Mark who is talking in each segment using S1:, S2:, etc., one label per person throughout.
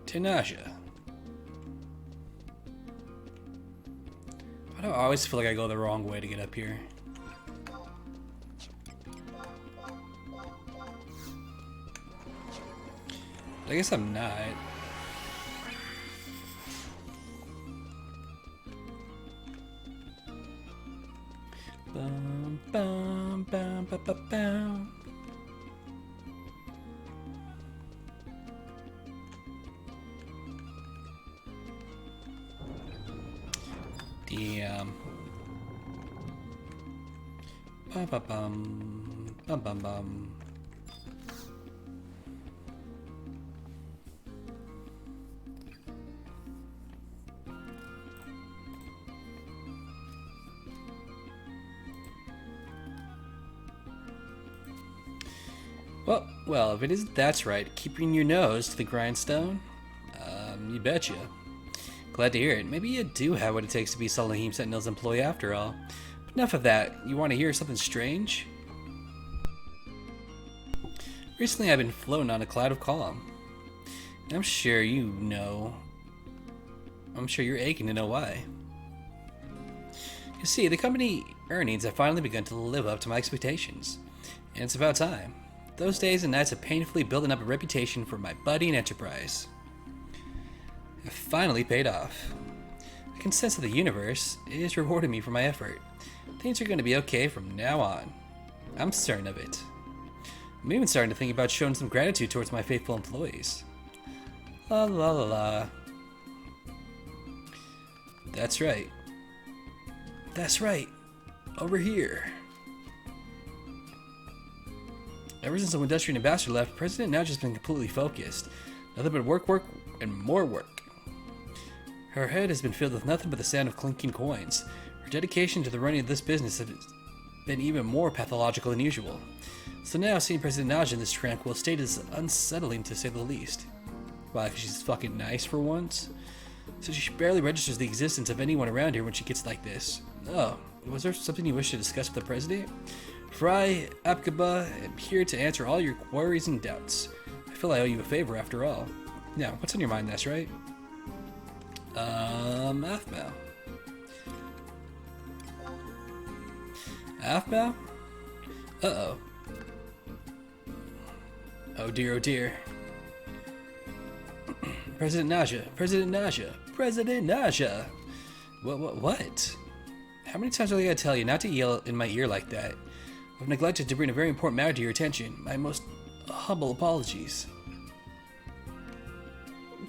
S1: Tenacia. Why do I always feel like I go the wrong way to get up here? I guess I'm not. Bum, bum, bum, bum, bum, bum. Damn. Bum, bum, bum, bum, bum, bum. Well, if it isn't that's right, keeping your nose to the grindstone? You betcha. Glad to hear it. Maybe you do have what it takes to be Salahim Sentinel's employee after all. But enough of that. You want to hear something strange? Recently I've been floating on a cloud of calm. And I'm sure you know. I'm sure you're aching to know why. You see, the company earnings have finally begun to live up to my expectations. And it's about time. Those days and nights of painfully building up a reputation for my budding enterprise have finally paid off. I can sense that the universe is rewarding me for my effort. Things are going to be okay from now on. I'm certain of it. I'm even starting to think about showing some gratitude towards my faithful employees. La la la la. That's right. That's right. Over here. Ever since the Industrial Ambassador left, President now just been completely focused. Nothing but work, work, and more work. Her head has been filled with nothing but the sound of clinking coins. Her dedication to the running of this business has been even more pathological than usual. So now, seeing President Naja in this tranquil state is unsettling to say the least. Why, because she's fucking nice for once? So she barely registers the existence of anyone around here when she gets like this. Oh, was there something you wish to discuss with the President? Fry Apkaba am here to answer all your worries and doubts. I feel I owe you a favor after all. Now, what's on your mind, that's right? Athbow. Athbow? Uh-oh. Oh dear, oh dear. President Naja, President Naja, President Naja! What? How many times do I gotta tell you not to yell in my ear like that? I've neglected to bring a very important matter to your attention. My most humble apologies.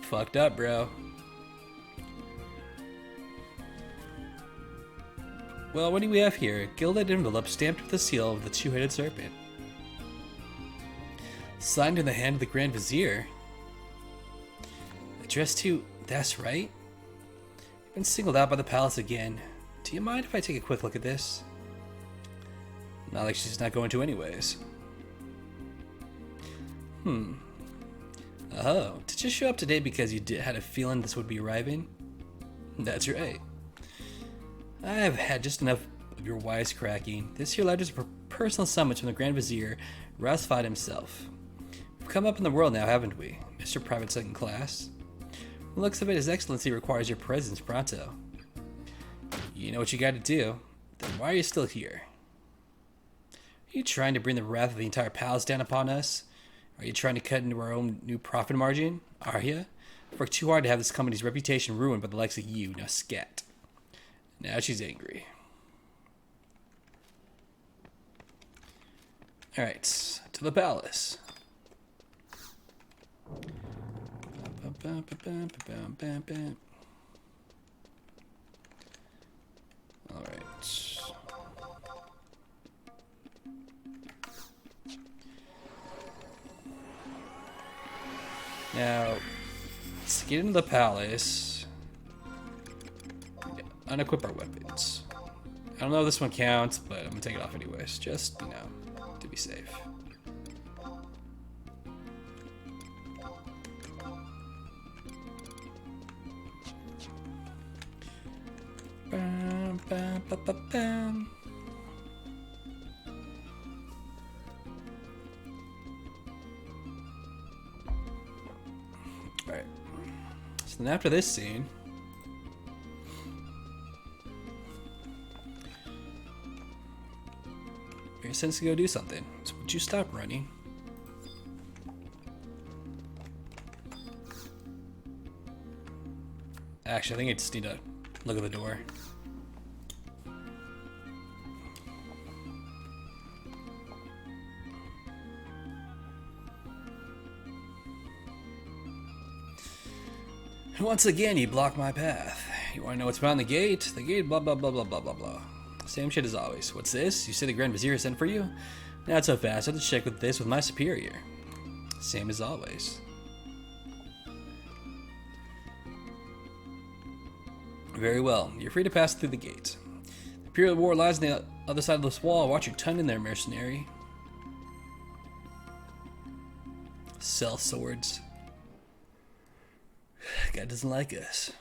S1: Fucked up, bro. Well, what do we have here? A gilded envelope stamped with the seal of the two-headed serpent. Signed in the hand of the Grand Vizier. Addressed to... That's right. You've been singled out by the palace again. Do you mind if I take a quick look at this? Not like she's not going to anyways. Oh, did you show up today because you had a feeling this would be arriving? That's right. I've had just enough of your wisecracking. This here letter is a personal summons from the Grand Vizier, Rasfad himself. We've come up in the world now, haven't we, Mr. Private Second Class? From the looks of it, His Excellency requires your presence pronto. You know what you gotta do. Then why are you still here? Are you trying to bring the wrath of the entire palace down upon us? Are you trying to cut into our own new profit margin? Are you? I've worked too hard to have this company's reputation ruined by the likes of you. Now scat. Now she's angry. Alright, to the palace. Alright. Now, let's get into the palace. Unequip our weapons. I don't know if this one counts, but I'm gonna take it off anyways. Just, you know, to be safe. Bam, bam, bam, bam, bam. Alright. So then after this scene, you're sent to go do something. So would you stop running? Actually, I think I just need to look at the door. Once again, you block my path. You want to know what's behind the gate? The gate, blah, blah, blah, blah, blah, blah, blah. Same shit as always. What's this? You say the Grand Vizier sent for you? Not so fast. I have to check with this with my superior. Same as always. Very well. You're free to pass through the gate. The Peril War lies on the other side of this wall. Watch your tongue in there, mercenary. Sell swords. God doesn't like us.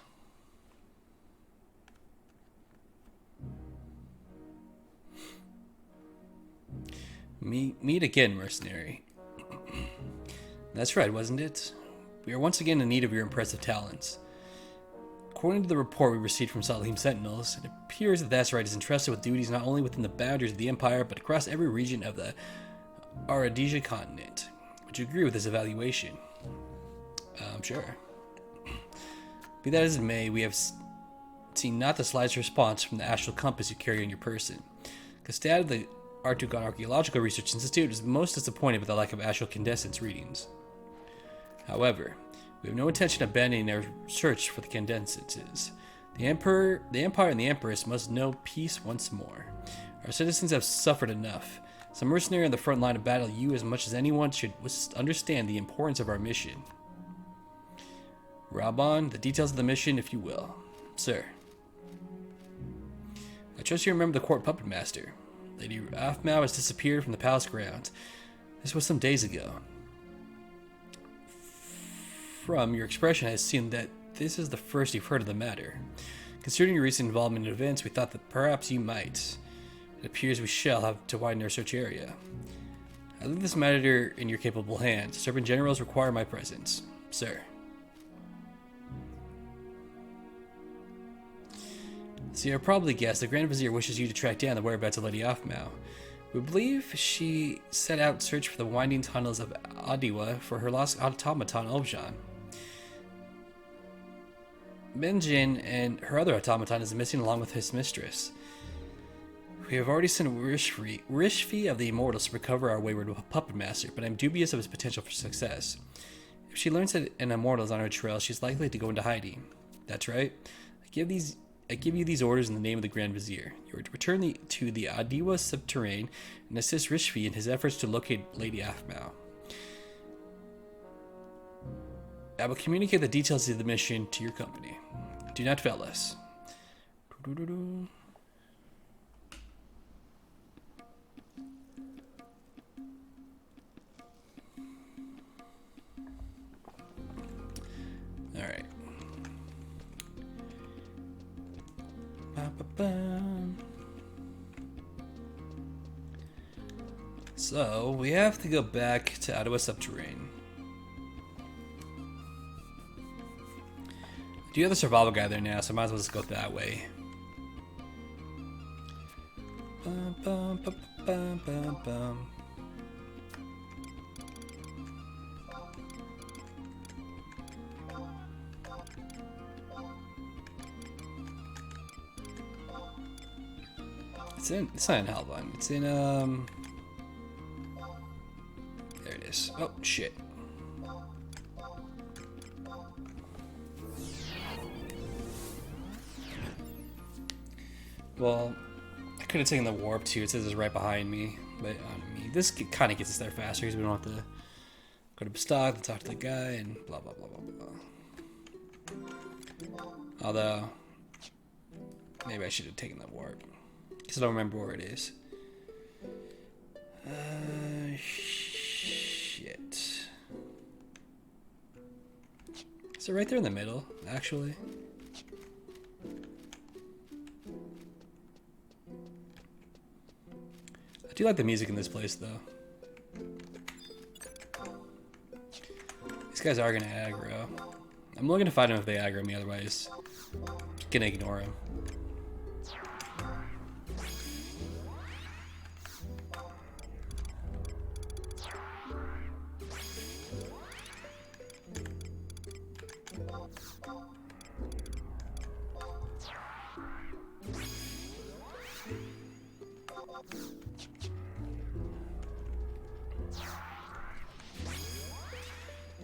S1: Meet again, mercenary. That's right, wasn't it? We are once again in need of your impressive talents. According to the report we received from Salihim Sentinels, it appears that that's right is entrusted with duties not only within the boundaries of the Empire, but across every region of the Aradija continent. Would you agree with this evaluation? Sure. Be that as it may, we have seen not the slightest response from the astral compass you carry on your person. Gestad of the Artugon Archaeological Research Institute is most disappointed with the lack of astral condensance readings. However, we have no intention of abandoning our search for the condensances. The Empire and the Empress must know peace once more. Our citizens have suffered enough. As a mercenary on the front line of battle, you, as much as anyone, should understand the importance of our mission. Raban, the details of the mission, if you will. Sir. I trust you remember the court puppet master. Lady Afmau has disappeared from the palace grounds. This was some days ago. From your expression, I assume that this is the first you've heard of the matter. Considering your recent involvement in events, we thought that perhaps you might. It appears we shall have to widen our search area. I leave this matter in your capable hands. Servant generals require my presence. Sir. So you probably guessed the Grand Vizier wishes you to track down the whereabouts of Lady Afmau. We believe she set out to search for the winding tunnels of Adiwa for her lost automaton Objan. Benjin and her other automaton is missing along with his mistress. We have already sent Rishfi of the Immortals to recover our wayward puppet master, but I'm dubious of his potential for success. If she learns that an Immortal is on her trail, she's likely to go into hiding. That's right. I give you these orders in the name of the Grand Vizier. You are to return to the Adiwa subterrane and assist Rishfi in his efforts to locate Lady Afmau. I will communicate the details of the mission to your company. Do not fail us. Alright. So, we have to go back to Adiwa Subterrane. Do you have the survival guy there now, so I might as well just go that way. It's not in Hellbun. It's in, there it is. Oh, shit. Well, I could have taken the warp too. It says it's right behind me. But this kind of gets us there faster because we don't have to go to Bestog and talk to the guy and blah, blah, blah, blah, blah. Although, maybe I should have taken the warp. Because I don't remember where it is. Shit. Is it right there in the middle, actually? I do like the music in this place, though. These guys are gonna aggro. I'm looking to fight him if they aggro me, otherwise gonna ignore him.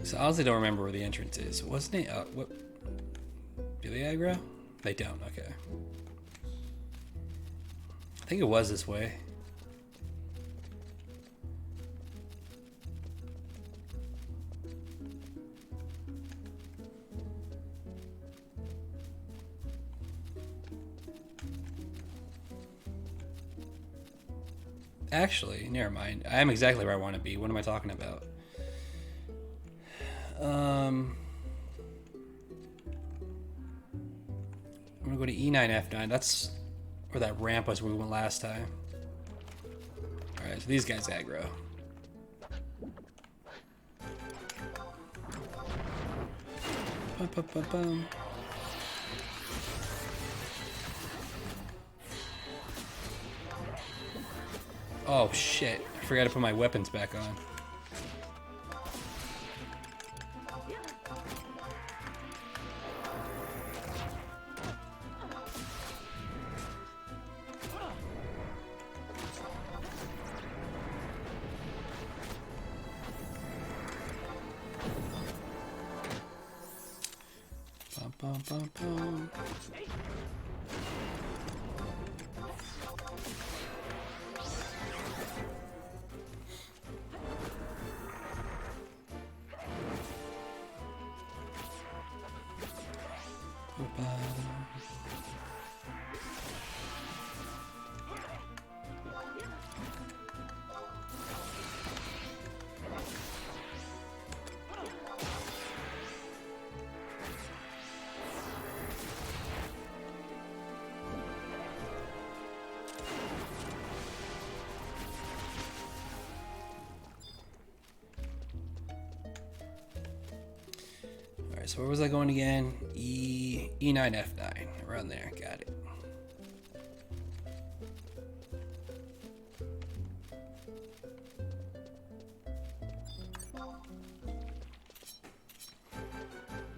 S1: So I honestly don't remember where the entrance is. Wasn't it? What? Do they aggro? They don't. Okay. I think it was this way. Actually, never mind. I am exactly where I want to be. What am I talking about? I'm gonna go to E9 F9. That's where that ramp was where we went last time. Alright, so these guys aggro. Bum, bum, bum, bum. Oh shit, I forgot to put my weapons back on. Bum, bum, bum, bum. Alright, so where was I going again? E9 F9. Around there. Got it.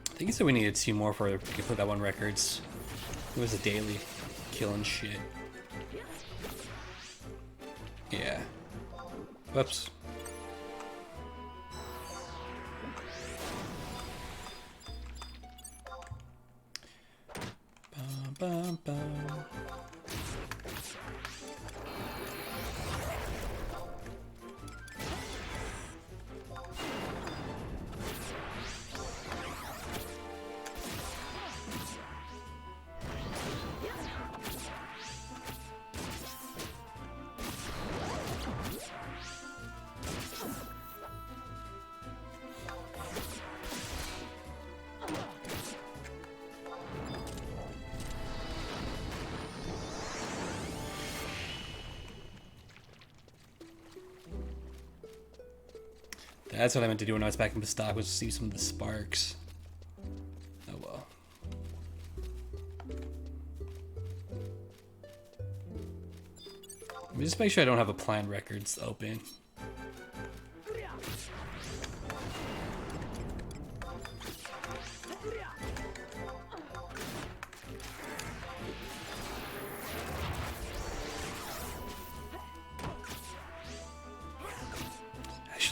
S1: I think he said we needed 2 more for to put that one records. It was a daily killing shit. Yeah. Whoops. Bum, bum, bum. That's what I meant to do when I was back in the stock, was to see some of the sparks. Oh well. Let me just make sure I don't have a planned records open.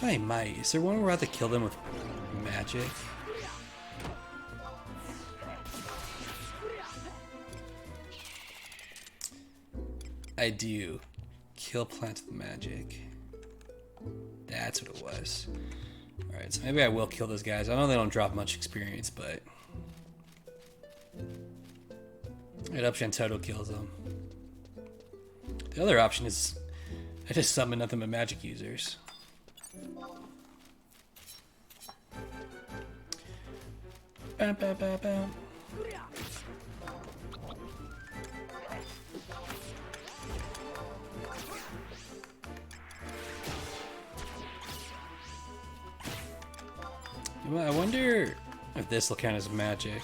S1: I might. Is there one where I have to kill them with magic? I do. Kill plants with magic. That's what it was. Alright, so maybe I will kill those guys. I know they don't drop much experience, but... Right up, Shantoto kills them. The other option is I just summon nothing but magic users. Bam, bam, bam, bam. I wonder If this will count as magic.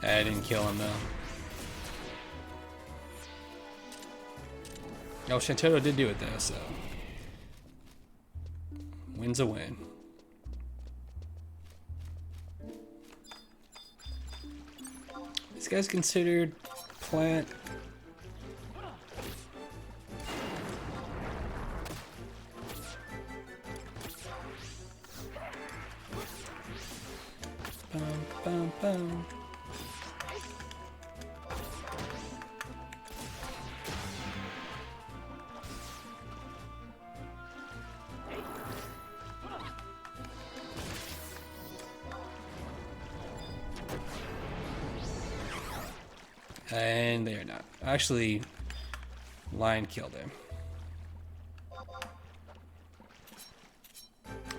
S1: I didn't kill him though. Oh, Shantotto did do it though, so. Win's a win. This guy's considered plant. Bum, bum, bum. And they are not. Actually, Lion killed him.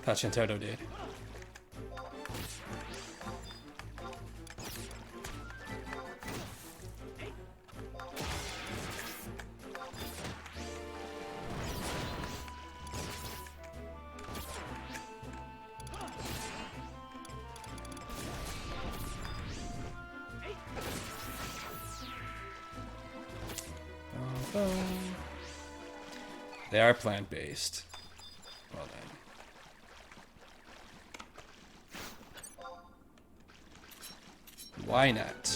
S1: Thought Shantotto did. They are plant-based. Well then. Why not?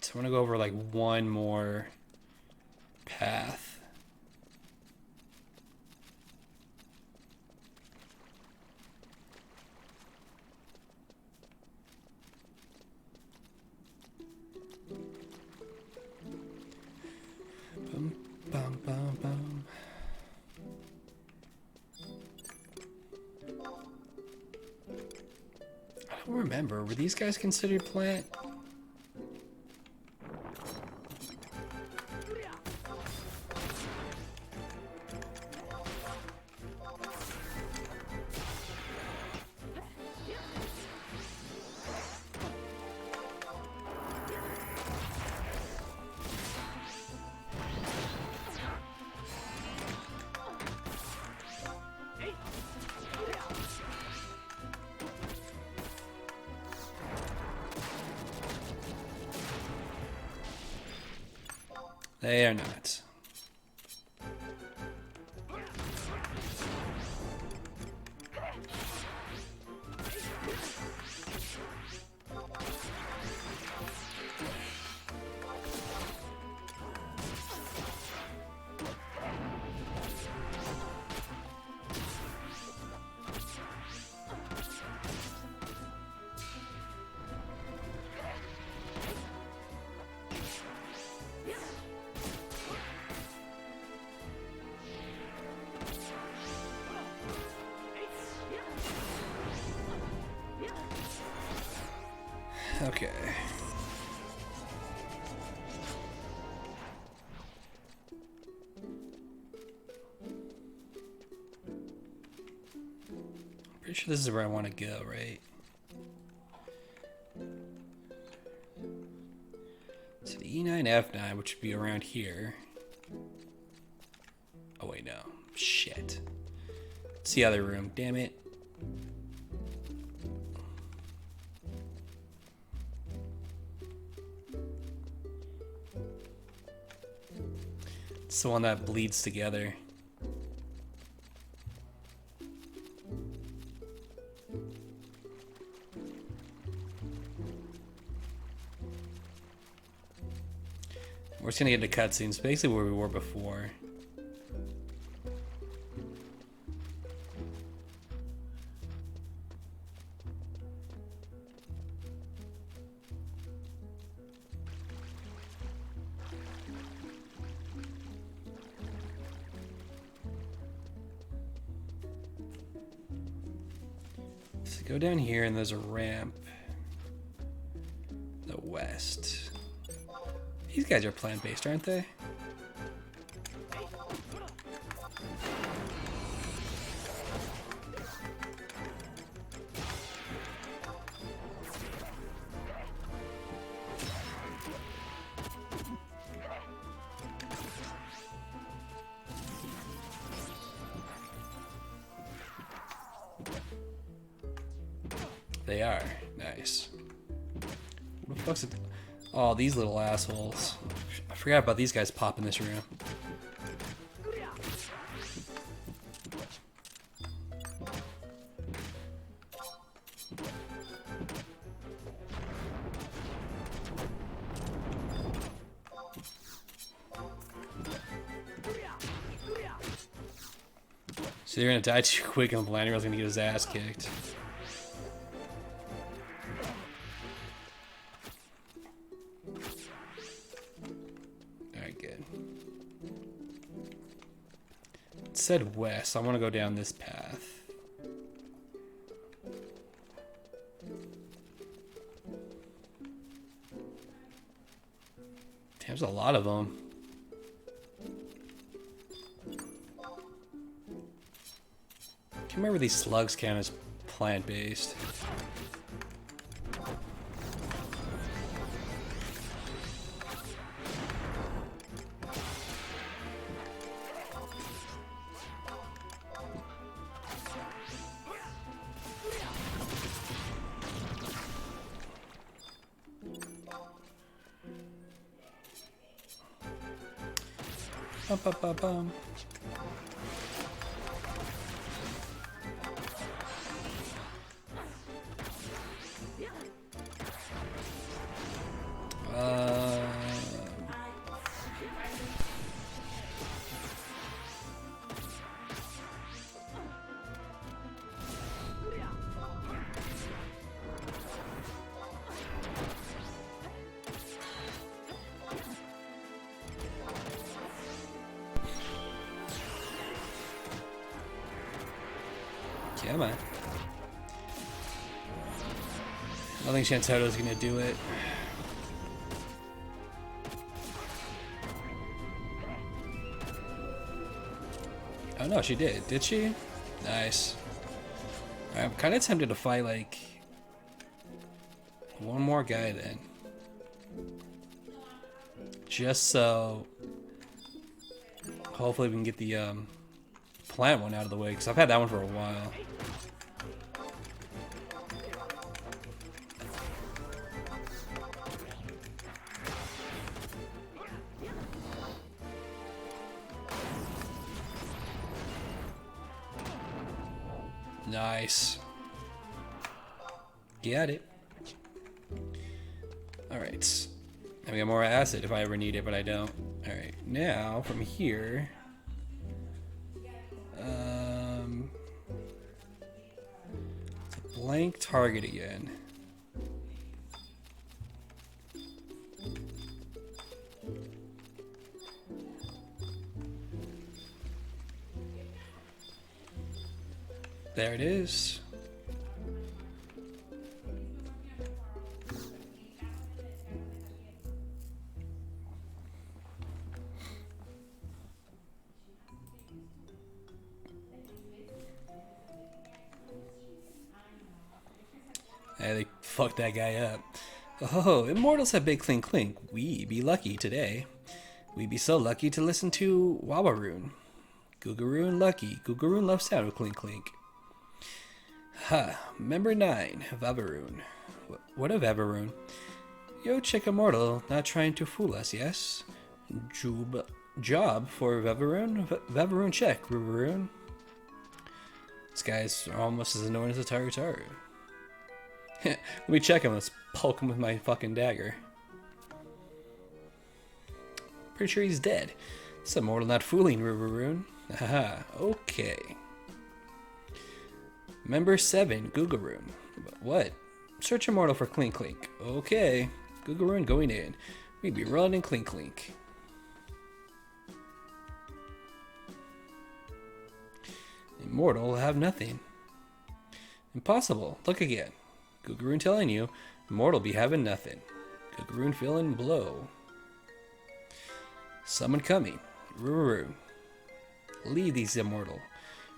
S1: So I want to go over like one more path. Bum, bum, bum, bum. I don't remember. Were these guys considered plant? They are not. Okay. Pretty sure this is where I want to go, right? So the E9, F9, which would be around here. Oh wait, no. Shit. It's the other room, damn it. It's the one that bleeds together. We're just gonna get into cutscenes, basically where we were before. So go down here and there's a ramp. The west. These guys are plant-based, aren't they? They are. Nice. What the fuck's it? Oh, these little assholes. I forgot about these guys popping this room. So they're gonna die too quick and Vlandir's gonna get his ass kicked. Alright, good. It said west, so I wanna go down this path. Damn, there's a lot of them. I can't remember these slugs count as plant-based. Bum, bum, bum, bum. Come on. I don't think Shantoto's gonna do it. Oh no, she did. Did she? Nice. I'm kind of tempted to fight like one more guy then. Just so hopefully we can get the plant one out of the way, because I've had that one for a while. Nice. Get it. Alright. And we got more acid if I ever need it, but I don't. Alright, now from here. It's a blank target again. There it is. Hey, they fucked that guy up. Oh, immortals have big clink clink. We be lucky today. We be so lucky to listen to Wawaroon. Googaroon lucky. Googaroon loves sound of clink clink. Ha, member 9, Vavaroon. What of Vavaroon? Yo, chick immortal, not trying to fool us, yes? Job for Vavaroon? Vavaroon check, Vavaroon. This guy's almost as annoying as a Tarutaru. Let me check him, let's poke him with my fucking dagger. Pretty sure he's dead. This immortal not fooling, Vavaroon. Haha, okay. Member 7, Googaroon. What? Search immortal for Clink Clink. Okay. Googaroon going in. We be running Clink Clink. Immortal have nothing. Impossible. Look again. Googaroon telling you, immortal be having nothing. Googaroon feeling blow. Someone coming. Ruru. Leave these immortal.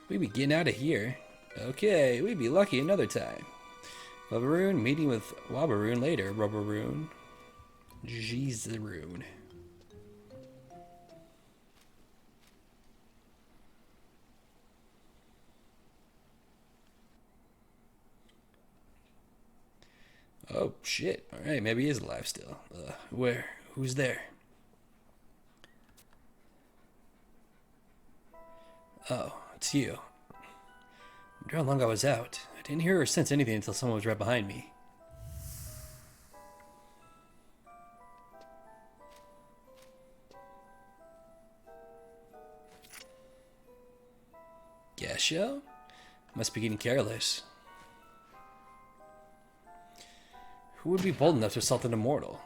S1: We be getting out of here. Okay, we'd be lucky another time. Vavaroon meeting with Wabaroon later, Rubberoon. Jeezaroon. Oh, shit. Alright, maybe he is alive still. Where? Who's there? Oh, it's you. I wonder how long I was out. I didn't hear or sense anything until someone was right behind me. Gasho? Must be getting careless. Who would be bold enough to assault an immortal?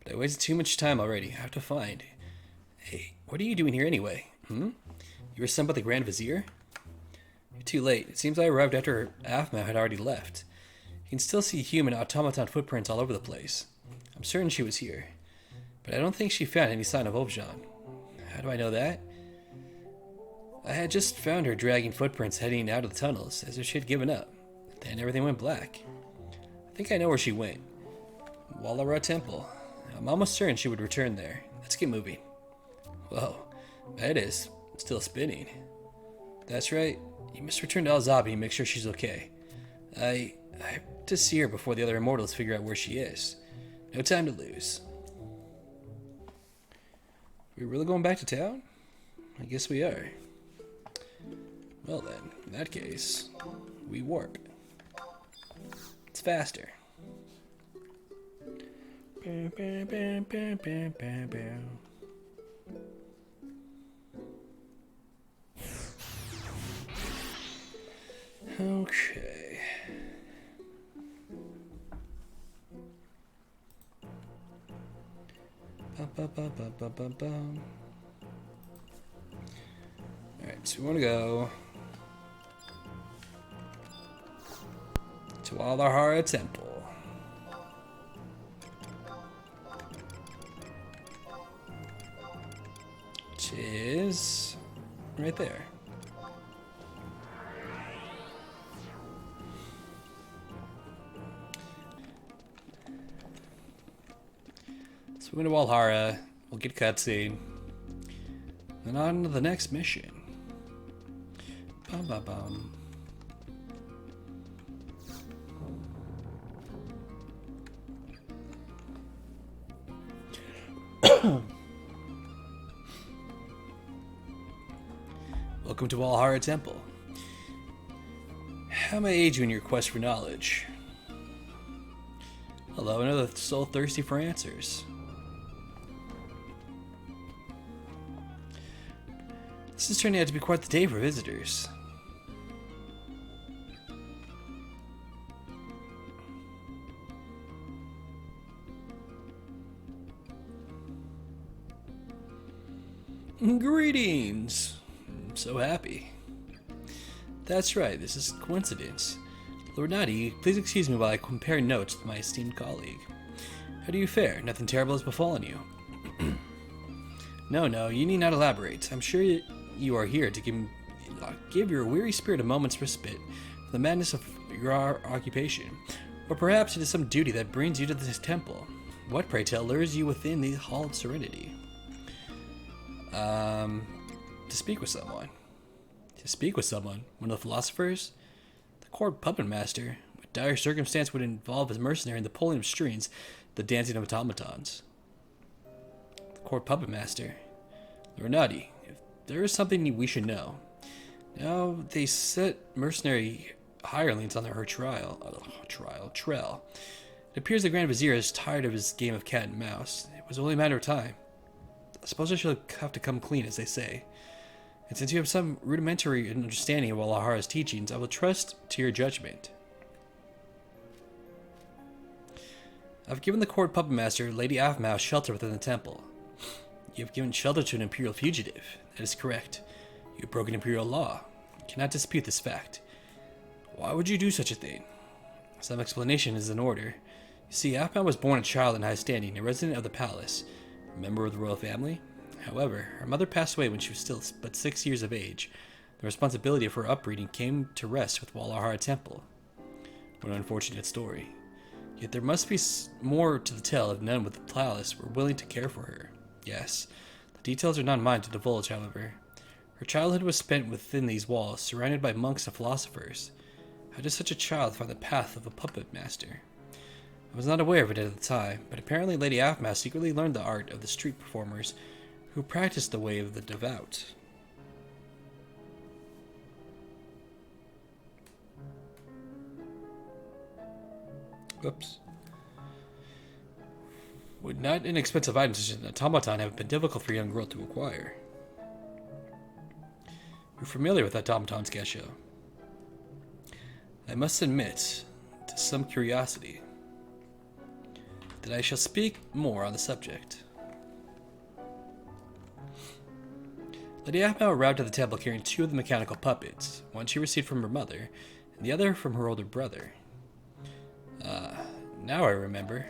S1: But I wasted too much time already. I have to find. Hey, what are you doing here anyway? You were sent by the Grand Vizier? You're too late. It seems I arrived after Afma had already left. You can still see human automaton footprints all over the place. I'm certain she was here. But I don't think she found any sign of Objan. How do I know that? I had just found her dragging footprints heading out of the tunnels, as if she had given up. Then everything went black. I think I know where she went. Wallara Temple. I'm almost certain she would return there. Let's get moving. Whoa, that is still spinning. That's right. You must return to Alzabi and make sure she's okay. I have to see her before the other immortals figure out where she is. No time to lose. We really going back to town? I guess we are. Well then, in that case, we warp. It's faster. Okay. Alright, so we want to go to Walhara Temple. Which is right there. So we're going to Walhara, we'll get a cutscene, then on to the next mission. Bum bum bum. Welcome to Walhara Temple. How may I aid you in your quest for knowledge? Hello, another soul thirsty for answers. This is turning out to be quite the day for visitors. Greetings! I'm so happy. That's right, this is coincidence. Lord Nadi, please excuse me while I compare notes with my esteemed colleague. How do you fare? Nothing terrible has befallen you. No, you need not elaborate. I'm sure you are here to give your weary spirit a moment's respite from the madness of your occupation. Or perhaps it is some duty that brings you to this temple. What, pray tell, lures you within the Hall of Serenity? To speak with someone. To speak with someone? One of the philosophers? The court puppet master? What dire circumstance would involve a mercenary in the pulling of strings, the dancing of automatons? The court puppet master? Renati, if there is something we should know. Now they set mercenary hirelings on her trail. It appears the Grand Vizier is tired of his game of cat and mouse. It was only a matter of time. I suppose I shall have to come clean, as they say. And since you have some rudimentary understanding of Walhara's teachings, I will trust to your judgment. I've given the court puppet master, Lady Afmau, shelter within the temple. You have given shelter to an imperial fugitive. That is correct. You have broken imperial law. I cannot dispute this fact. Why would you do such a thing? Some explanation is in order. You see, Afmau was born a child in high standing, a resident of the palace, a member of the royal family. However, her mother passed away when she was still but 6 years of age. The responsibility of her upbringing came to rest with Walhara Temple. What an unfortunate story. Yet there must be more to the tale if none with the palace were willing to care for her. Yes, the The details are not mine to divulge, however. Her childhood was spent within these walls, surrounded by monks and philosophers. How does such a child find the path of a puppet master? I was not aware of it at the time, but apparently Lady Aphmau secretly learned the art of the street performers who practiced the way of the devout. Whoops. Would not inexpensive items such as an automaton have been difficult for a young girl to acquire? You're familiar with automatons, Gasho. I must admit, to some curiosity, that I shall speak more on the subject. Lady Aphmau arrived at the temple carrying two of the mechanical puppets. One she received from her mother, and the other from her older brother. Now I remember.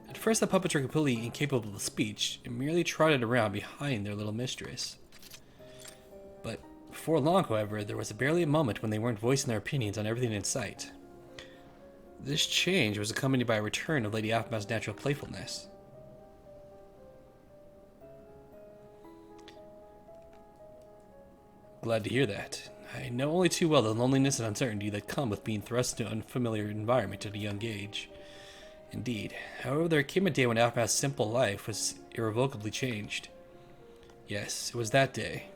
S1: At first the puppets were completely incapable of speech, and merely trotted around behind their little mistress. But before long, however, there was barely a moment when they weren't voicing their opinions on everything in sight. This change was accompanied by a return of Lady Aphmau's natural playfulness. Glad to hear that. I know only too well the loneliness and uncertainty that come with being thrust into an unfamiliar environment at a young age. Indeed. However, there came a day when Aphmau's simple life was irrevocably changed. Yes, it was that day.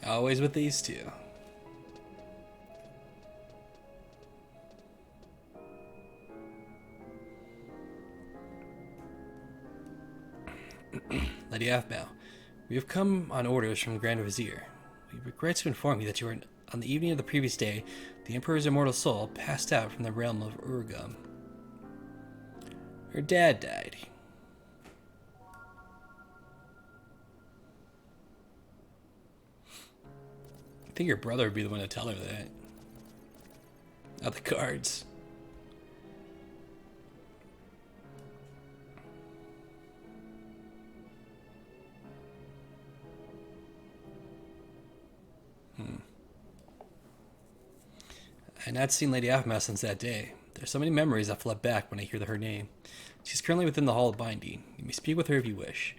S1: Always with these two. Lady Aphmau, we have come on orders from the Grand Vizier. We regret to inform you that on the evening of the previous day, the Emperor's immortal soul passed out from the realm of Urgum. Her dad died. I think your brother would be the one to tell her that. Not the cards. I had not seen Lady Aphmau since that day. There are so many memories that flood back when I hear her name. She's currently within the Hall of Binding. You may speak with her if you wish.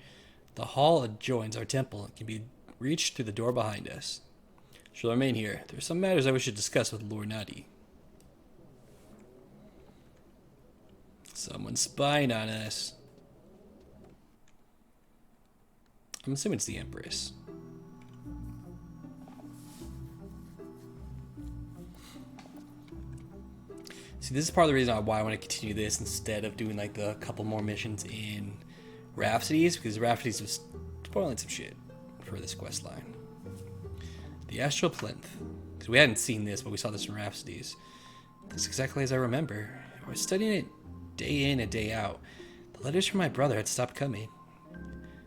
S1: The hall adjoins our temple and can be reached through the door behind us. She'll remain here. There are some matters I wish to discuss with Lord Nadi. Someone's spying on us. I'm assuming it's the Empress. See, this is part of the reason why I want to continue this instead of doing like the couple more missions in Rhapsodies, because Rhapsodies was spoiling some shit for this quest line. The Astral Plinth. Because we hadn't seen this, but we saw this in Rhapsodies. This is exactly as I remember. I was studying it day in and day out. The letters from my brother had stopped coming.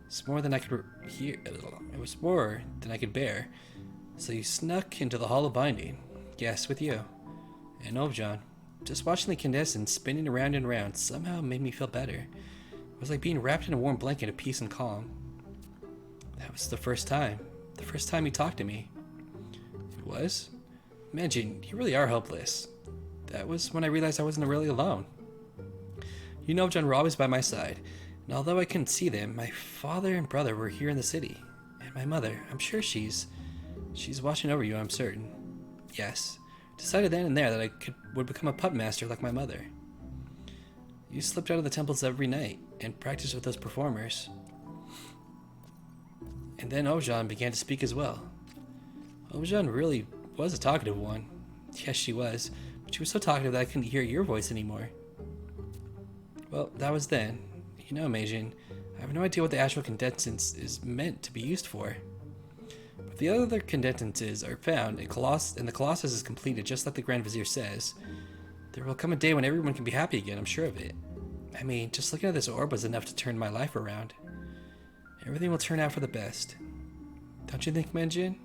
S1: It's more than I could hear. It was more than I could bear. So you snuck into the Hall of Binding. Yes, with you. And Ovjan. Just watching the incandescent spinning around and around somehow made me feel better. It was like being wrapped in a warm blanket of peace and calm. That was the first time. The first time you talked to me. It was? Imagine, you really are helpless. That was when I realized I wasn't really alone. You know, John were always by my side, and although I couldn't see them, my father and brother were here in the city. And my mother, I'm sure she's watching over you, I'm certain. Yes. Decided then and there that I would become a puppet master like my mother. You slipped out of the temples every night and practiced with those performers. And then Ovjan began to speak as well. Ovjan really was a talkative one. Yes, she was, but she was so talkative that I couldn't hear your voice anymore. Well, that was then. You know, Meijin, I have no idea what the astral condensance is meant to be used for. If the other condensances are found and the Colossus is completed just like the Grand Vizier says, there will come a day when everyone can be happy again, I'm sure of it. I mean, just looking at this orb was enough to turn my life around. Everything will turn out for the best. Don't you think, Menjin?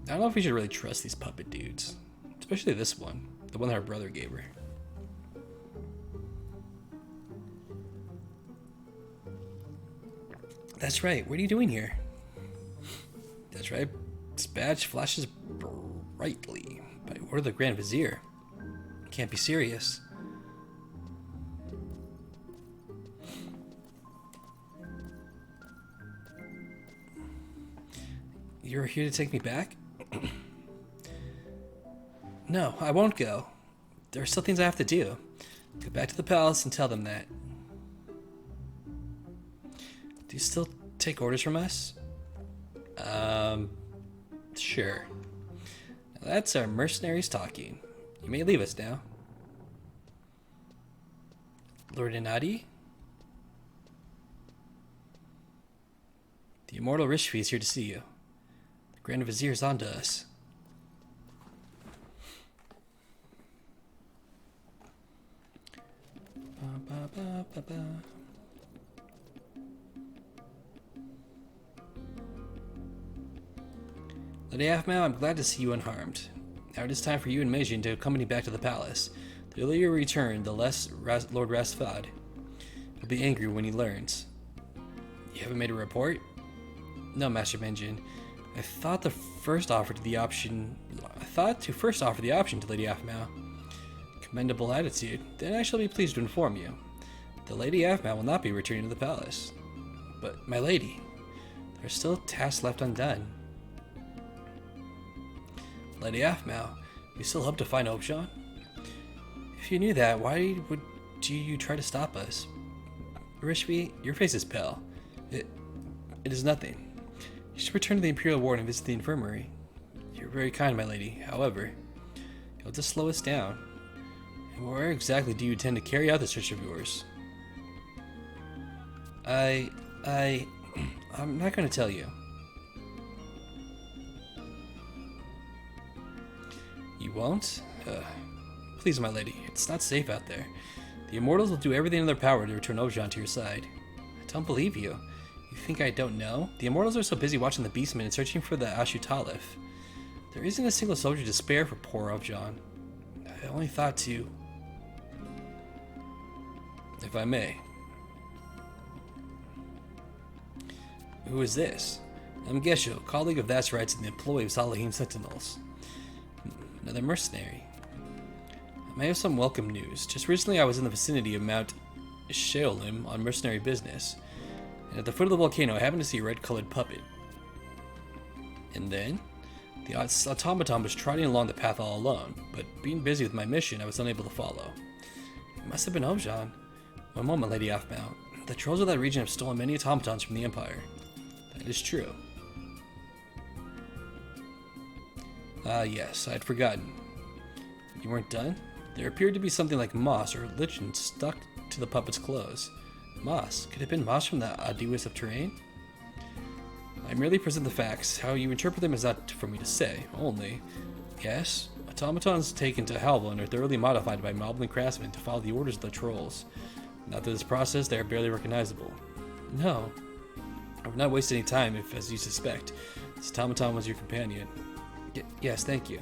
S1: I don't know if we should really trust these puppet dudes. Especially this one. The one that her brother gave her. That's right. What are you doing here? This badge flashes brightly. By order of the Grand Vizier. Can't be serious. You're here to take me back? No, I won't go. There are still things I have to do. Go back to the palace and tell them that. Do you still take orders from us? Sure. Now that's our mercenaries talking. You may leave us now. Lord Inadi? The immortal Rishvi is here to see you. The Grand Vizier is on to us. Lady Afmau, I'm glad to see you unharmed. Now it is time for you and Meijin to accompany back to the palace. The earlier you return, the less Lord Rastvad will be angry when he learns. You haven't made a report? No, Master Meijin. I thought to first offer the option to Lady Afmau. Commendable attitude. Then I shall be pleased to inform you. The Lady Afmau will not be returning to the palace. But, my lady, there are still tasks left undone. Lady Afmau, you still hope to find Objan? If you knew that, why would you try to stop us? Rishvi, your face is pale. It is nothing. You should return to the Imperial Ward and visit the infirmary. You're very kind, my lady. However, you'll just slow us down. And where exactly do you intend to carry out the search of yours? I'm not going to tell you. You won't? Please, my lady, it's not safe out there. The Immortals will do everything in their power to return Objan to your side. I don't believe you. You think I don't know? The Immortals are so busy watching the Beastmen and searching for the Ashutalif. There isn't a single soldier to spare for poor Objan. I only thought to... If I may. Who is this? I'm Gesho, colleague of That's Rights and the employee of Salahim Sentinels. Another mercenary. I may have some welcome news. Just recently I was in the vicinity of Mount Sheolim on mercenary business, and at the foot of the volcano I happened to see a red-colored puppet. And then? The automaton was trotting along the path all alone, but being busy with my mission I was unable to follow. It must have been Objan. One moment, Lady Afmau. The trolls of that region have stolen many automatons from the Empire. That is true. Yes, I'd forgotten. You weren't done? There appeared to be something like moss or lichen stuck to the puppet's clothes. Moss? Could it have been moss from the Adiwas of Terrain? I merely present the facts. How you interpret them is not for me to say. Only, yes, automatons taken to Halvan are thoroughly modified by Moblin craftsmen to follow the orders of the trolls. And after this process, they are barely recognizable. No, I would not waste any time if, as you suspect, this automaton was your companion. Yes, thank you.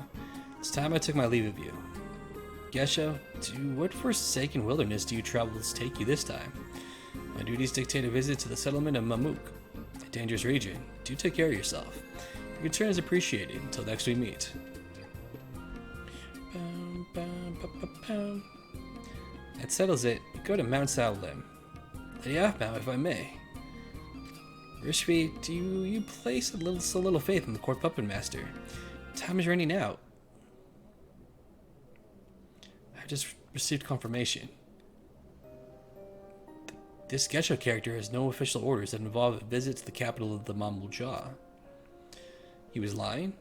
S1: It's time I took my leave of you. Gesho, to what forsaken wilderness do you travellers take you this time? My duties dictate a visit to the settlement of Mamuk, a dangerous region. Do take care of yourself. Your concern is appreciated. Until next we meet. That settles it. Go to Mount Saolim. Lady Afmau, if I may. Rishvi, do you place so little faith in the court puppet master? Time is running out. I've just received confirmation. This Gesho character has no official orders that involve a visit to the capital of the Mamulja. He was lying?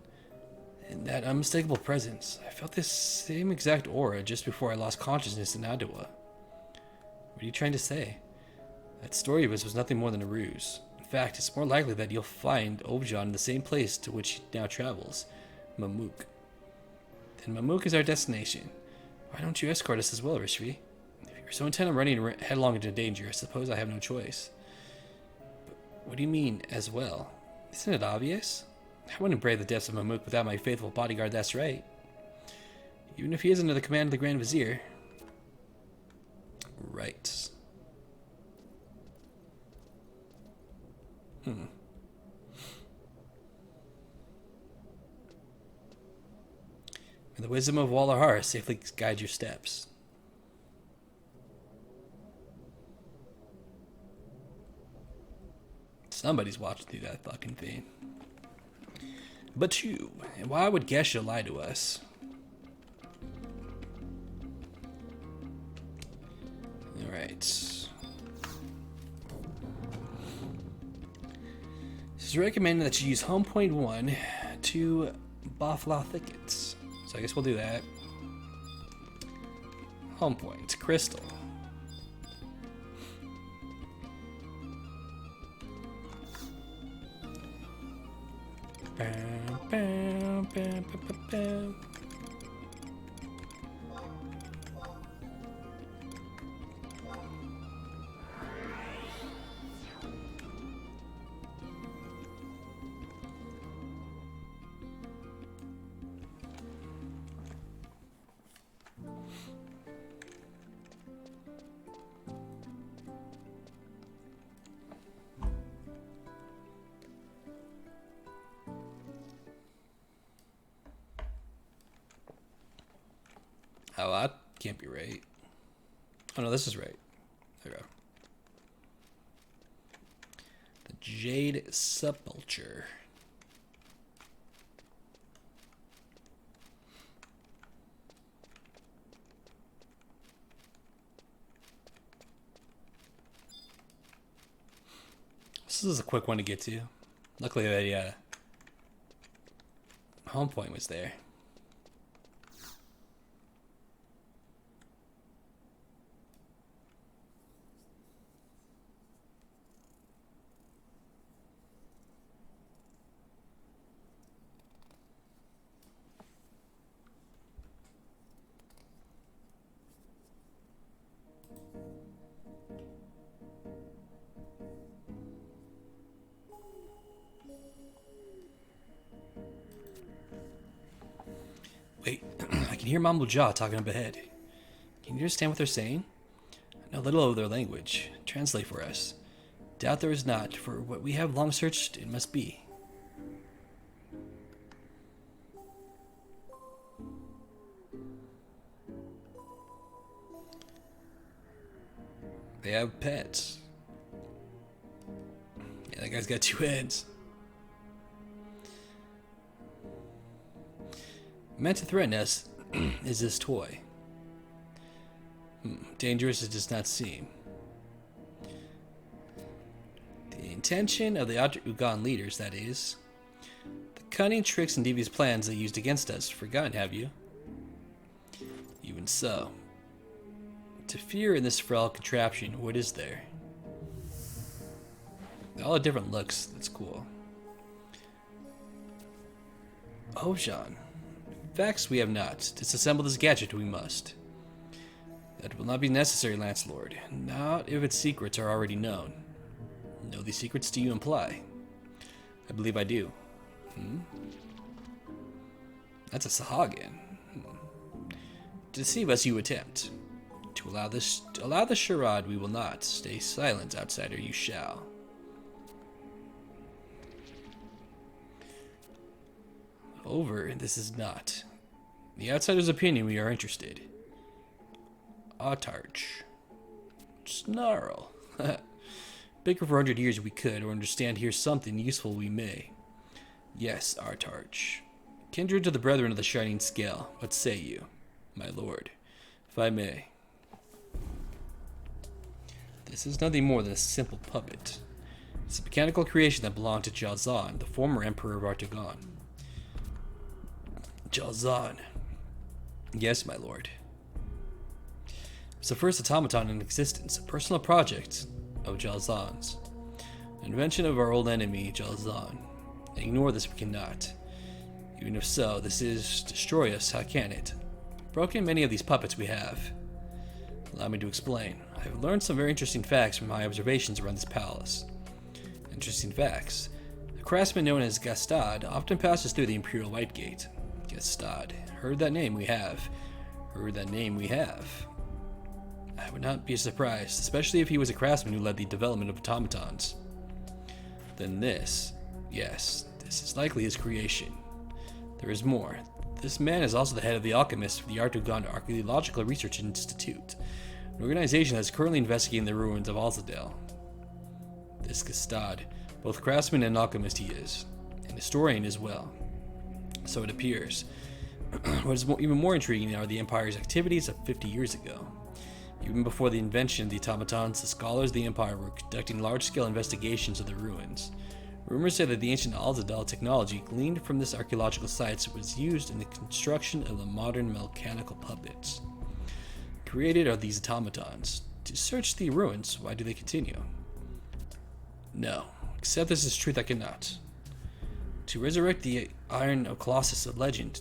S1: In that unmistakable presence, I felt this same exact aura just before I lost consciousness in Adawa. What are you trying to say? That story of his was nothing more than a ruse. In fact, it's more likely that you'll find Objan in the same place to which he now travels, Mamuk. Then Mamuk is our destination. Why don't you escort us as well, Rishvi? If you're so intent on running headlong into danger, I suppose I have no choice. But what do you mean, as well? Isn't it obvious? I wouldn't brave the depths of Mamuk without my faithful bodyguard, that's right. Even if he is under the command of the Grand Vizier. Right. May the wisdom of Walahar safely guide your steps. Somebody's watching through that fucking thing. But you, and why would Gesha lie to us? Alright. This is recommended that you use home point 1 to Bafla thickets. So I guess we'll do that. Home point, crystal. Bam, bam, bam, bam, bam. Oh, that can't be right. Oh no, this is right. There we go. The Jade Sepulcher. This is a quick one to get to. Luckily, the home point was there. Wait, I can hear Mambo Jaw talking up ahead. Can you understand what they're saying? I know little of their language. Translate for us. Doubt there is not, for what we have long searched, it must be. They have pets. Yeah, that guy's got 2 heads. Meant to threaten us is this toy. Dangerous it does not seem. The intention of the Ugan leaders, that is. The cunning tricks and devious plans they used against us. Forgotten, have you? Even so. To fear in this frail contraption, what is there? All the different looks, that's cool. Ojan. Facts we have not. Disassemble this gadget we must. That will not be necessary, Lance Lord. Not if its secrets are already known. Know these secrets do you imply? I believe I do. That's a Sahagin. To deceive us you attempt. To allow the charade we will not. Stay silent, outsider, you shall. Over, this is not. The outsider's opinion, we are interested. Autarch. Snarl. Bicker for 100 years we could, or understand here something useful we may. Yes, Autarch. Kindred to the brethren of the Shining Scale, what say you, my lord, if I may? This is nothing more than a simple puppet. It's a mechanical creation that belonged to Jalzan, the former emperor of Artagon. Jalzan. Yes, my lord. It's the first automaton in existence, a personal project of Jalzan's. An invention of our old enemy, Jalzan. Ignore this we cannot. Even if so, this is destroy us, how can it? Broken many of these puppets we have. Allow me to explain. I have learned some very interesting facts from my observations around this palace. Interesting facts. A craftsman known as Gastad often passes through the Imperial White Gate. Gastad. Heard that name we have. Heard that name we have. I would not be surprised, especially if he was a craftsman who led the development of automatons. Then this. Yes, this is likely his creation. There is more. This man is also the head of the alchemists for the Artugan Archaeological Research Institute, an organization that is currently investigating the ruins of Alzadel. This Gestad, both craftsman and alchemist he is, and historian as well. So it appears. What is even more intriguing are the Empire's activities of 50 years ago. Even before the invention of the automatons, the scholars of the Empire were conducting large-scale investigations of the ruins. Rumors say that the ancient Alzadel technology gleaned from this archaeological site was used in the construction of the modern mechanical puppets. Created are these automatons. To search the ruins, why do they continue? No, accept this as truth I cannot. To resurrect the Iron of Colossus of legend,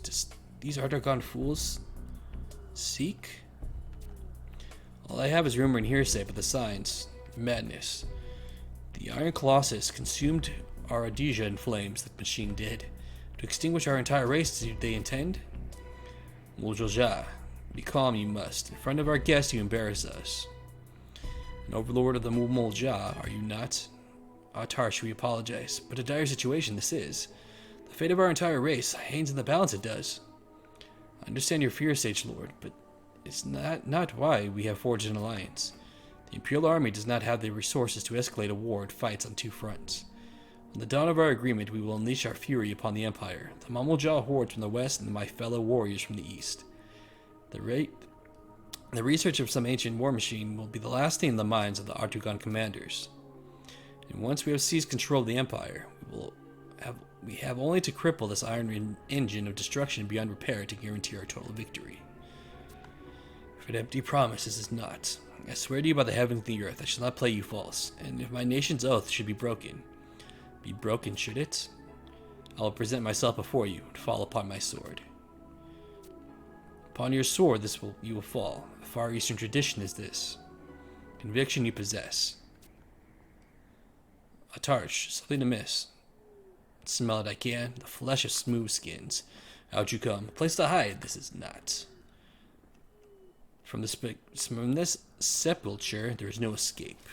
S1: these Artagon fools seek? All I have is rumor and hearsay, but the signs, madness. The Iron Colossus consumed our Rhodesia in flames, the machine did. To extinguish our entire race, do they intend? Muljoja, be calm you must. In front of our guests you embarrass us. An overlord of the Mulja, are you not? Tarsh, we apologize, but a dire situation this is. The fate of our entire race hangs in the balance it does. I understand your fear, Sage Lord, but it's not why we have forged an alliance. The Imperial Army does not have the resources to escalate a war and fights on two fronts. On the dawn of our agreement, we will unleash our fury upon the Empire, the Mamulja hordes from the west and my fellow warriors from the east. The research of some ancient war machine will be the last thing in the minds of the Artugan commanders. And once we have seized control of the Empire, we have only to cripple this iron engine of destruction beyond repair to guarantee our total victory. For an empty promise, this is not. I swear to you by the heavens and the earth, I shall not play you false, and if my nation's oath should be broken should it? I will present myself before you and fall upon my sword. Upon your sword you will fall. A far eastern tradition is this. Conviction you possess. Atarsh, something amiss. Smell it I can, the flesh of smooth skins. Out you come. A place to hide, this is not. From this sepulture, there is no escape.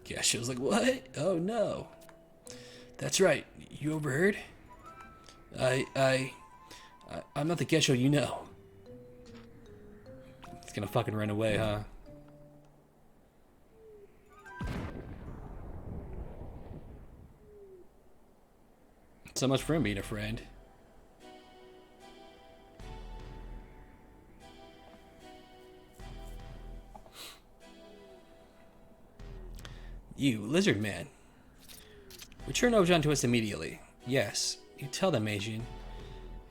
S1: Yeah, she was like, what? Oh no. That's right. You overheard? I'm not the Gesho you know. It's gonna fucking run away, huh? So much for him being a friend. You, lizard man. Return Ojan to us immediately. Yes, you tell them, Asian.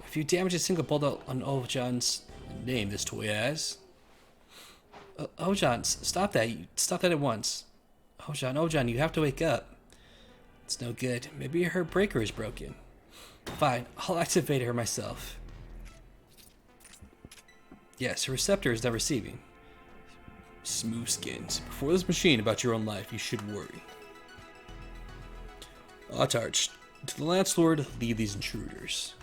S1: If you damage a single bullet on Ojan's name this toy has. Ojan, stop that. Stop that at once. Ojan, you have to wake up. It's no good. Maybe her breaker is broken. Fine, I'll activate her myself. Yes, her receptor is not receiving. Smooth skins. Before this machine about your own life, you should worry. Autarch, to the Lancelord, leave these intruders.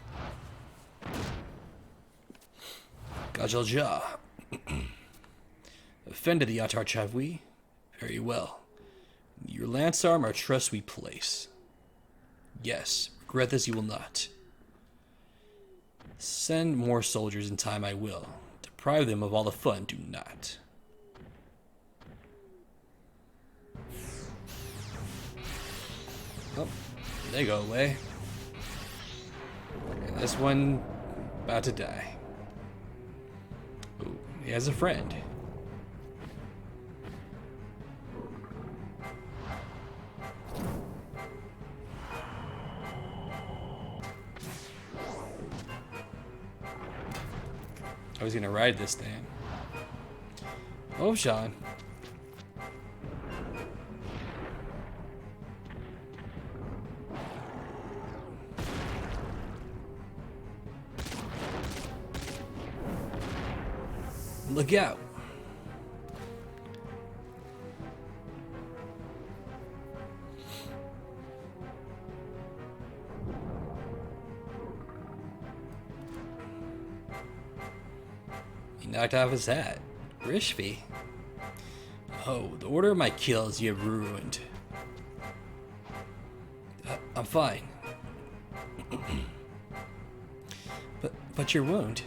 S1: Gajalja. Offended the Autarch, have we? Very well. Your lance arm our trust we place. Yes, regret this you will not. Send more soldiers in time I will. Deprive them of all the fun, do not. Oh, they go away. And this one about to die. Ooh, he has a friend. I was gonna ride this thing. Oh, Sean. Look out. He knocked off his hat. Rishvi. Oh, the order of my kills you have ruined. I'm fine. But your wound.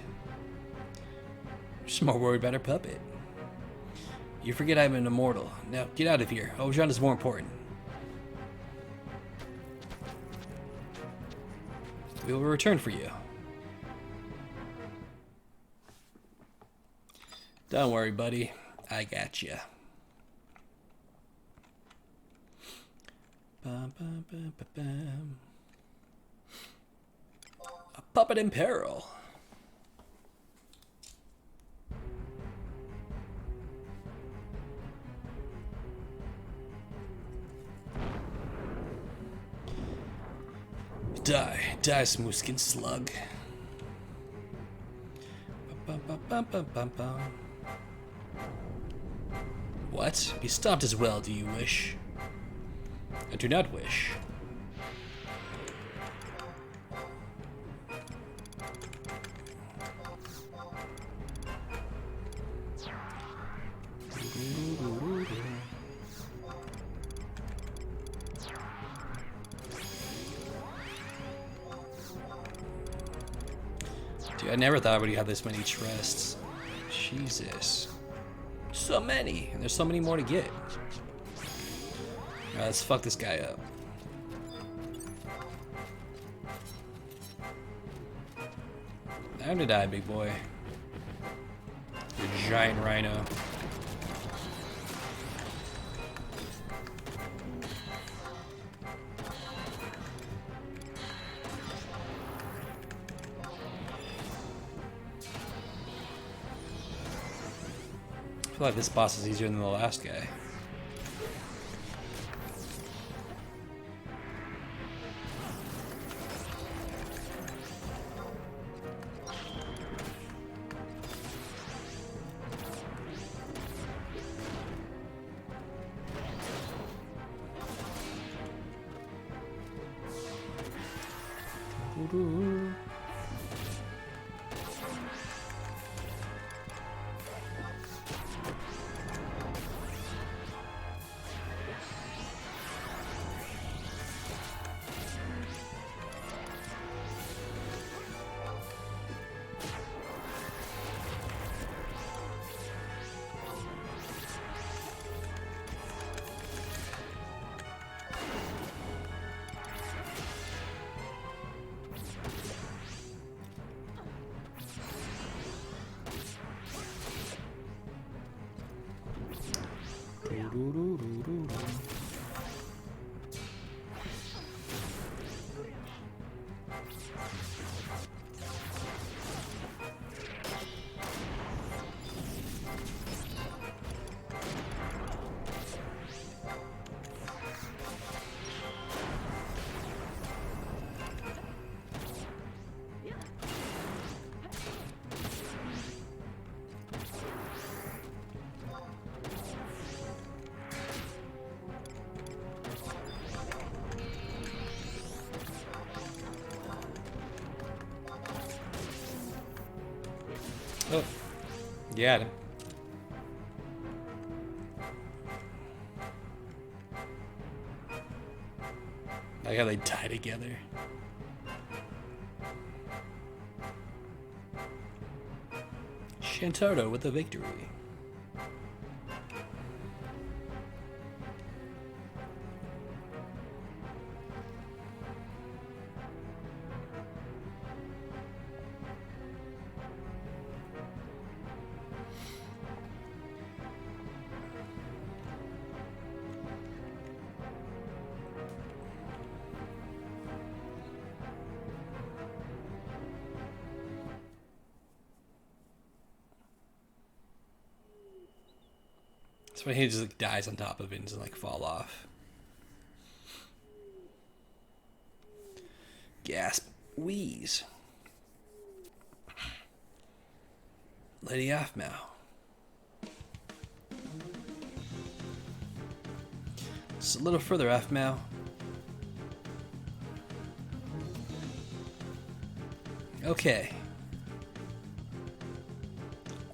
S1: I'm just more worried about our puppet. You forget I'm an immortal. Now get out of here. Ojan is more important. We will return for you. Don't worry, buddy. I got you. A puppet in peril. Die, smooth skin slug. What? Be stopped as well, do you wish? I do not wish. Dude, I never thought I would have this many chests. Jesus. So many! And there's so many more to get. Alright, let's fuck this guy up. Time to die, big boy. You giant rhino. I feel like this boss is easier than the last guy. Oh, got him. Like how they die together. Shantaro with the victory. That's when he just like dies on top of it and doesn't like fall off. Gasp. Wheeze. Lady Aphmau. Just a little further, Aphmau. Okay.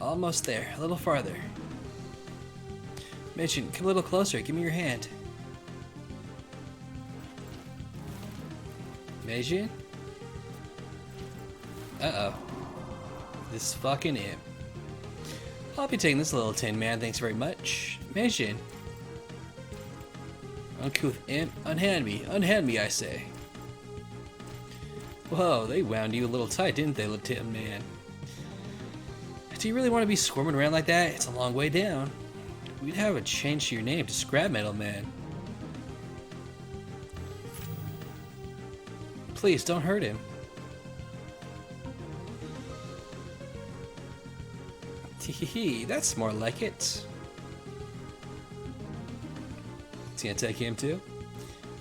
S1: Almost there. A little farther. Mitchin, come a little closer. Give me your hand. Meijin? Uh-oh. This fucking imp. I'll be taking this little tin man, thanks very much. Meijin. Uncouth imp, unhand me, I say. Whoa, they wound you a little tight, didn't they, little tin man? Do you really want to be squirming around like that? It's a long way down. We'd have a change to your name to Scrap Metal Man. Please, don't hurt him. Teehee, that's more like it. It's gonna take him too? You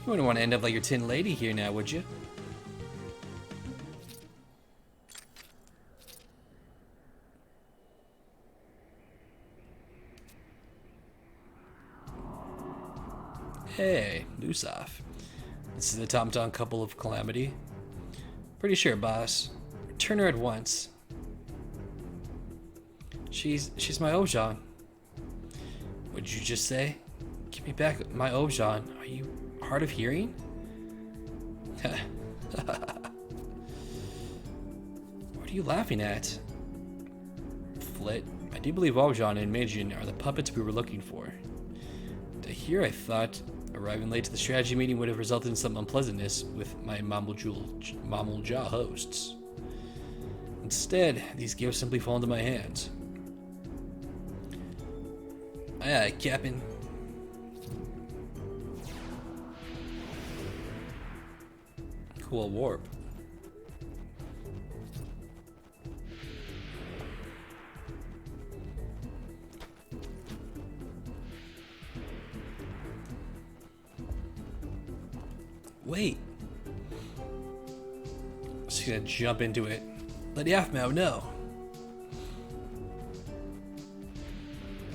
S1: wouldn't want to end up like your tin lady here now, would you? Hey, Nusaf. This is the Tom-Tom couple of Calamity. Pretty sure, boss. Return her at once. She's my Ojan. What'd you just say? Give me back my Ojan. Are you hard of hearing? What are you laughing at? Flit, I do believe Ojan and Meijin are the puppets we were looking for. To hear, I thought arriving late to the strategy meeting would have resulted in some unpleasantness with my Mamulja hosts. Instead, these gifts simply fall into my hands. Aye, aye, Captain. Cool warp. Wait. She's gonna jump into it. Let Yaphmao know.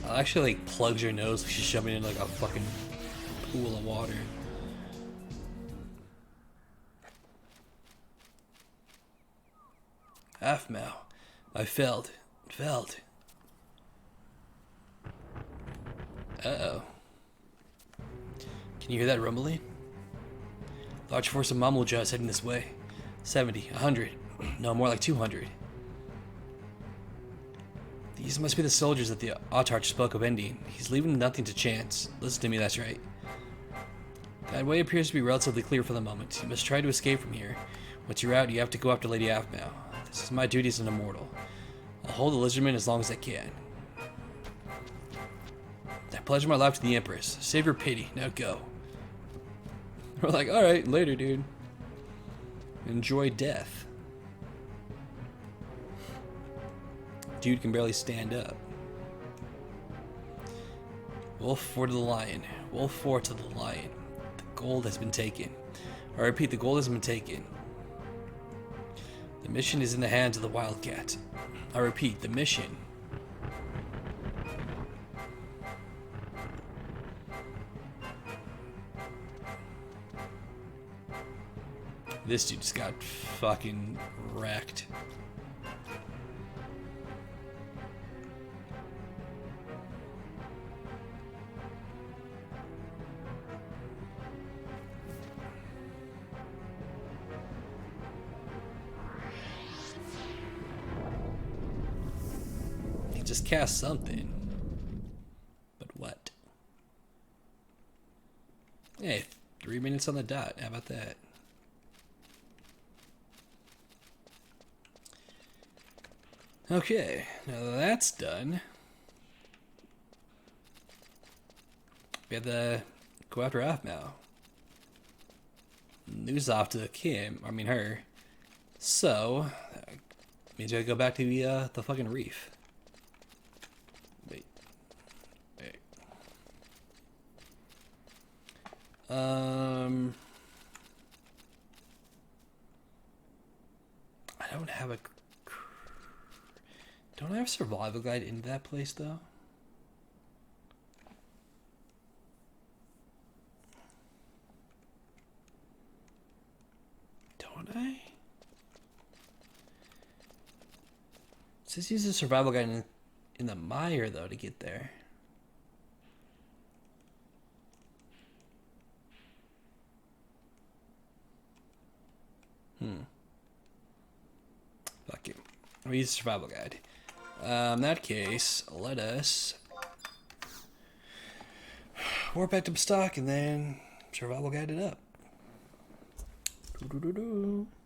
S1: I'll actually like plugs her nose like she's jumping in like a fucking pool of water. Yaphmao, I failed. Uh-oh. Can you hear that rumbling? Large force of Mamulja is heading this way. 70, 100, no, more like 200. These must be the soldiers that the Autarch spoke of ending. He's leaving nothing to chance. Listen to me, that's right. That way appears to be relatively clear for the moment. You must try to escape from here. Once you're out, you have to go after Lady Yaphmao. This is my duty as an immortal. I'll hold the lizardman as long as I can. I pledge my life to the Empress. Save your pity. Now go. We're like, alright, later, dude. Enjoy death. Dude can barely stand up. Wolf 4 to the lion. Wolf 4 to the lion. The gold has been taken. I repeat, the gold has been taken. The mission is in the hands of the Wildcat. I repeat, the mission. This dude just got fucking wrecked. He just cast something. But what? Hey, 3 minutes on the dot. How about that? Okay, now that that's done, we have to go after Yaphmao. News off to her. So, that means we gotta go back to the fucking reef. Wait. I don't have a... Don't I have a survival guide into that place, though? Don't I? It says use a survival guide in the mire, though, to get there. We use survival guide. In that case, let us warp back to stock and then survival guide it up. Doo -doo -doo -doo.